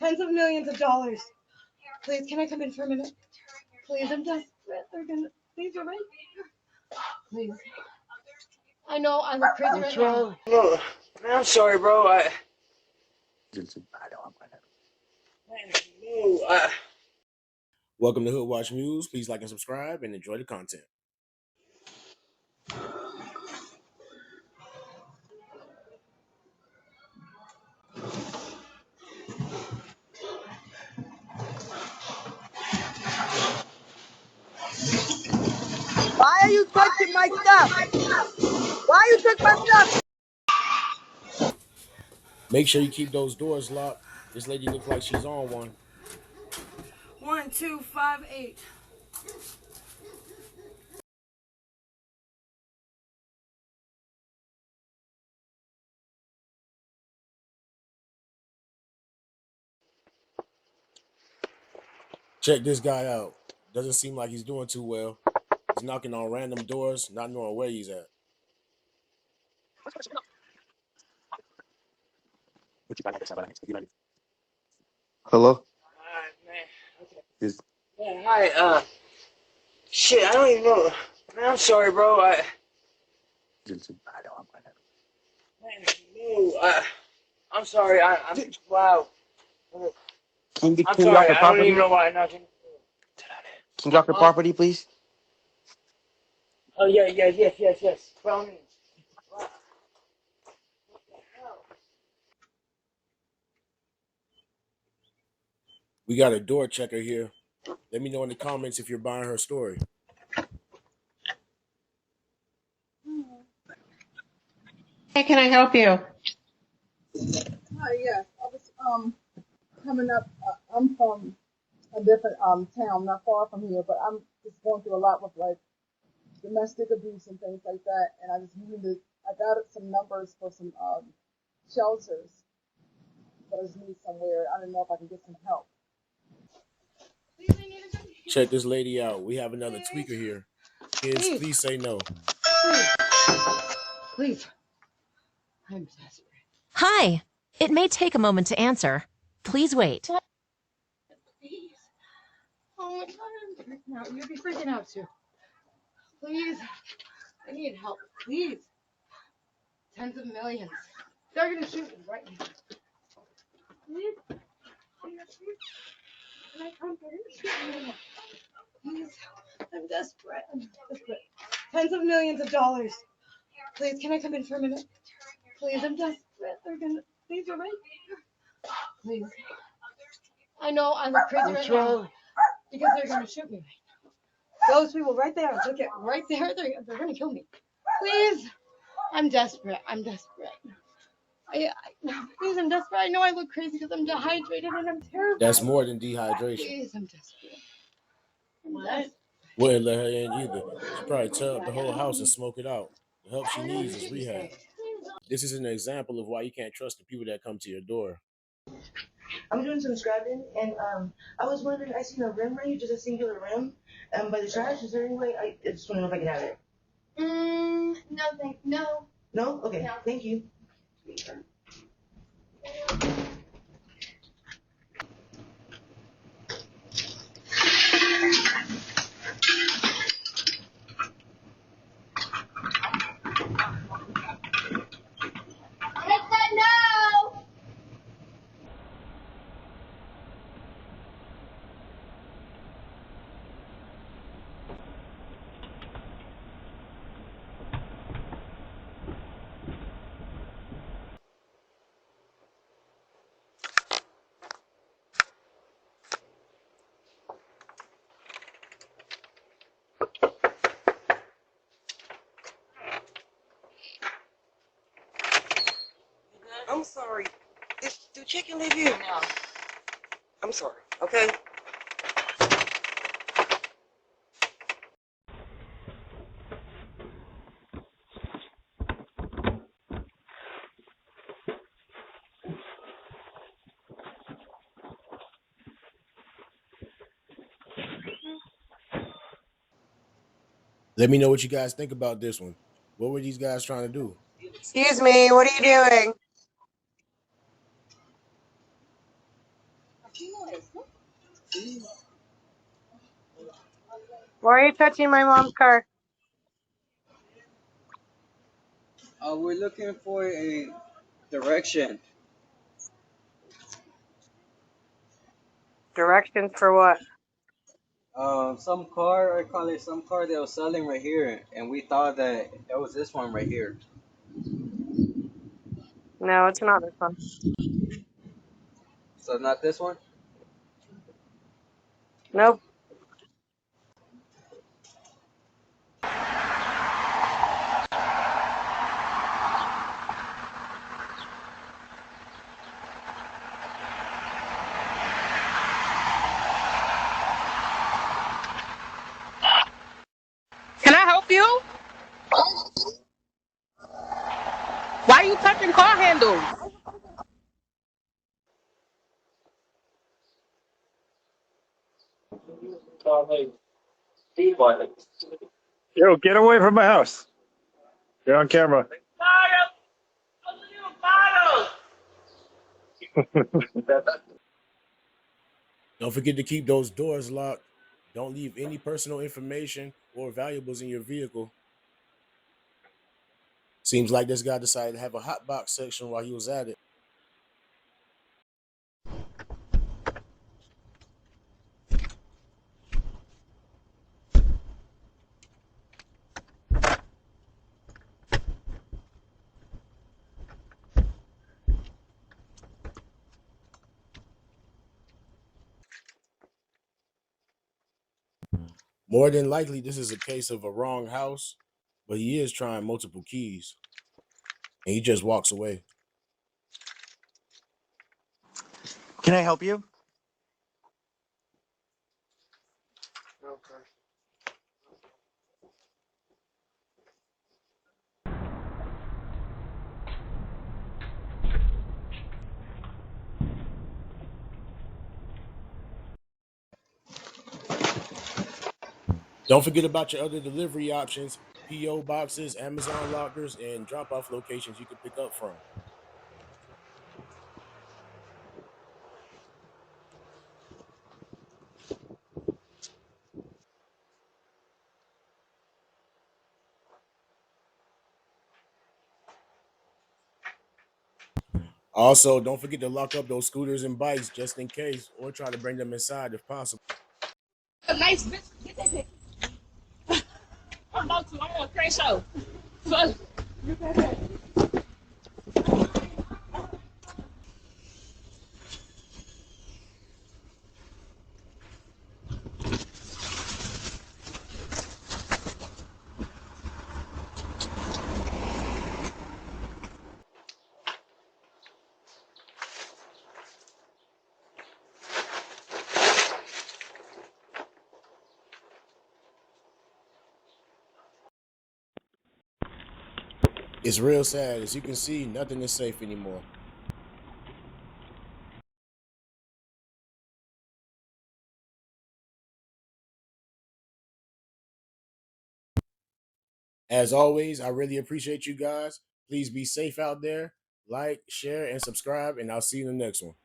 tens of millions of dollars. Please, can I come in for a minute? Please, I'm desperate. Please, you're right here. Please. I know I look crazy right now. No, man, I'm sorry, bro. Welcome to Hood Watch News. Please like and subscribe and enjoy the content. Why are you touching my stuff? Why you took my stuff? Make sure you keep those doors locked. This lady looks like she's on one. 1258. Check this guy out. Doesn't seem like he's doing too well. He's knocking on random doors, not knowing where he's at. Hello? Man. Yeah, hi, shit, I don't even know. Man, I'm sorry, bro. I'm sorry. I'm wow. Can you I'm drop sorry. your I don't property? even know why I'm not. Can you drop your property, please? Oh yeah, yes. Well, We got a door checker here. Let me know in the comments if you're buying her story. Hey, can I help you? Hi, yes. I was coming up. I'm from a different town, not far from here, but I'm just going through a lot with like domestic abuse and things like that. And I just needed. I got some numbers for some shelters, but I just need somewhere. I don't know if I can get some help. Check this lady out. We have another tweaker here. Kids, please say no. Please. I'm desperate. Hi. It may take a moment to answer. Please wait. Please. Oh my God, I'm freaking out. You'd be freaking out too. Please. I need help. Please. Tens of millions. They're gonna shoot me right now. Please. Can I come here? Please. I'm desperate. Tens of millions of dollars. Please, can I come in for a minute? Please, I'm desperate. Please, you're right here. Please. I know I look crazy right now because they're gonna shoot me right now. Those people right there, look at right there, they're gonna kill me. Please. I'm desperate. Please, I'm desperate. I know I look crazy because I'm dehydrated and I'm terrified. That's more than dehydration. Please, I'm desperate. What? Wouldn't let her in either. She probably tear up the whole house and smoke it out. The help she needs is rehab. This is an example of why you can't trust the people that come to your door. I'm doing some scrubbing, and I was wondering, I seen a rim right here, just a singular rim, by the trash. Is there any way? I just want to know if I can have it. No. No? Okay. No. Thank you. I'm sorry. Do chicken live here? No. I'm sorry. Okay. Let me know what you guys think about this one. What were these guys trying to do? Excuse me. What are you doing? Why are you touching my mom's car? We're looking for a direction. Directions for what? Some car, I call it some car that was selling right here, and we thought that it was this one right here. No, it's not this one. So not this one? Nope. Can I help you? Why are you touching car handles? Yo, get away from my house. You're on camera. Don't forget to keep those doors locked. Don't leave any personal information or valuables in your vehicle. Seems like this guy decided to have a hot box section while he was at it. More than likely, this is a case of a wrong house, but he is trying multiple keys, and he just walks away. Can I help you? Don't forget about your other delivery options: PO boxes, Amazon lockers, and drop-off locations you can pick up from. Also, don't forget to lock up those scooters and bikes just in case, or try to bring them inside if possible. A nice bitch. Get that bitch. I'm about to. I'm on a train show. So, It's real sad. As you can see, nothing is safe anymore. As always, I really appreciate you guys. Please be safe out there. Like, share, and subscribe, and I'll see you in the next one.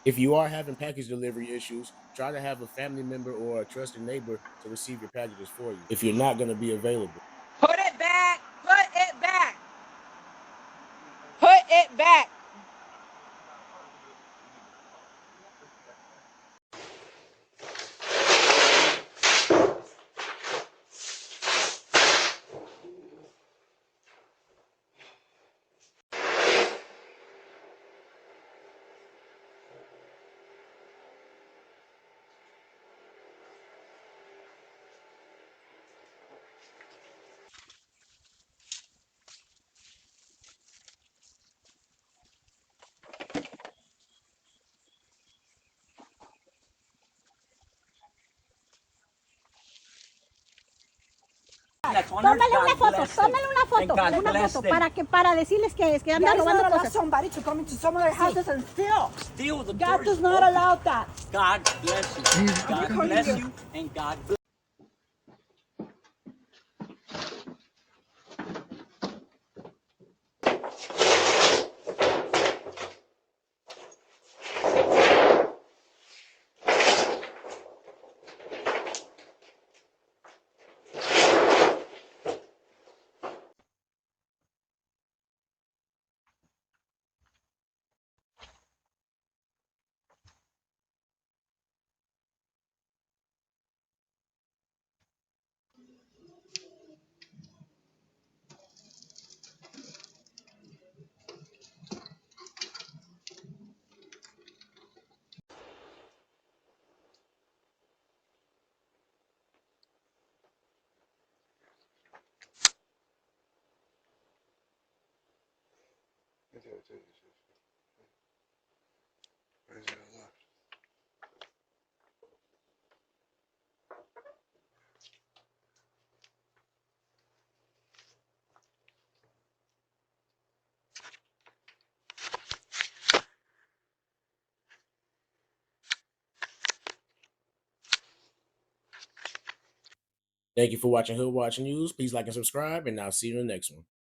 If you are having package delivery issues, try to have a family member or a trusted neighbor to receive your packages for you if you're not going to be available. put it back. Put it back. Put it back. that's on her. Tómale una God foto, bless them. tómale una And foto, God una bless foto, them. para decirles que anda God does robando not allow cosas. somebody to come into some other houses and steal. Steal the God doors does not open. allow that. God bless you. God recording bless you. you, and God bless. Thank you for watching Hood Watch News. Please like and subscribe, and I'll see you in the next one.